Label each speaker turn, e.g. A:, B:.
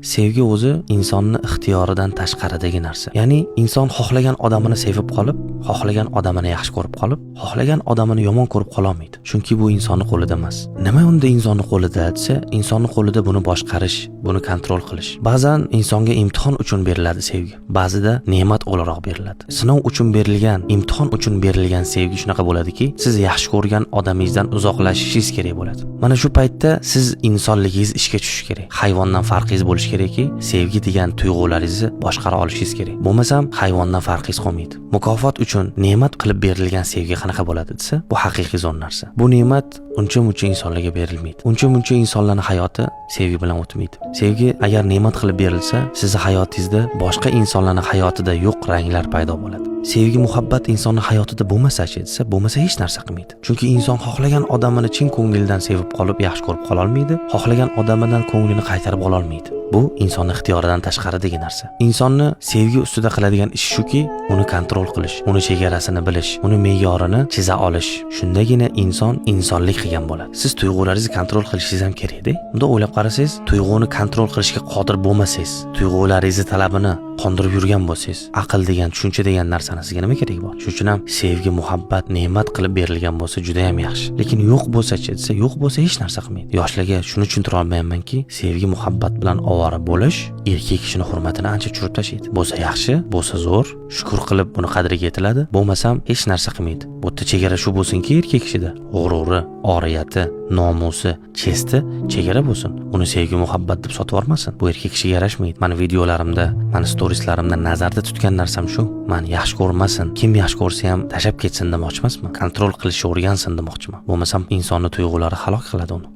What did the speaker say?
A: Sevgi o'zi insonni ixtiyoridan tashqaridagi narsa. Ya'ni inson xohlagan odamini sevib qolib, xohlagan odamini yaxshi ko'rib qolib, xohlagan odamini yomon ko'rib qololmaydi. Chunki bu insonning qo'lida emas. Nima unda insonning qo'lida desa, insonning qo'lida buni boshqarish, buni kontrol qilish. Ba'zan insonga imtihon uchun beriladi sevgi. Ba'zida ne'mat o'laroq beriladi. Sinov uchun berilgan, imtihon uchun berilgan sevgi shunaqa bo'ladiki, siz yaxshi ko'rgan odamingizdan uzoqlashishingiz kerak bo'ladi. Mana shu paytda siz insonligingiz ishga tushishi kerak. Hayvondan farqingiz bo'lishi kerakki, sevgi degan tuyg'ularingizni boshqara olishingiz kerak. Bo'lmasam hayvondan farqingiz qolmaydi. Mukofot uchun ne'mat qilib berilgan sevgi qanaqa bo'ladi desa, bu haqiqiy zo'r narsa. Bu ne'mat uncha-muncha insonlarga berilmaydi. Uncha-muncha insonlarning hayoti sevgi bilan o'tmaydi. Sevgi agar ne'mat qilib berilsa, sizning hayotingizda boshqa insonlarning hayotida yo'q ranglar paydo bo'ladi. Sevgi, muhabbat insonning hayotida bo'lmasa-chi desa, bo'lmasa hech narsa qilmaydi. Chunki inson xohlagan odamini chin ko'ngildan sevib qolib, yaxshi ko'rib qola olmaydi, xohlagan odamidan ko'nglini qaytarib ola olmaydi. Bu insonning ixtiyoridan tashqaridagi narsa. Insonni sevgi ustida qiladigan ish shuki, uni kontrol qilish, uni chegarasini bilish, uni me'yorini chiza olish. Shundagina inson insonlik qilgan bo'ladi. Siz tuyg'ularingizni kontrol qilishingiz ham kerak-da. Unda o'ylab qarasangiz, tuyg'uni kontrol qilishga qodir bo'lmasangiz, tuyg'ularingizni talabini qondirib yurgan bo'lsangiz, aql degan, tushuncha degan narsani sizga nima kerak bor? Shuning uchun ham sevgi, muhabbat ne'mat qilib berilgan bo'lsa juda ham yaxshi. Lekin yo'q bo'lsa-chi desa, yo'q bo'lsa hech narsa qilmaydi. Yoshlarga shuni tushuntira olmaymanki, sevgi, muhabbat bilan ovora bo'lish erkak kishining hurmatini ancha tushirib tashlaydi. Bo'lsa yaxshi, bo'lsa zo'r, shukr qilib buni qadriga yetiladi. Bo'lmasam hech narsa qilmaydi. Bu yerda chegara shu bo'lsinki, erkak kishida g'ururi, oriyati, nomusi, chesti chegara bo'lsin. Uni sevgi, muhabbat deb sotib olmasin. Bu erkak kishiga yarashmaydi. Meni videolarimda, meni storieslarimda nazarda tutgan narsam shu. Men yaxshi ko'rmasin, kim yaxshi ko'rsa ham tashab ketsin demoqchi emasman. Kontrol qilishni o'rgansin demoqchiman. Bo'lmasam insonning tuyg'ulari halok qiladi uni.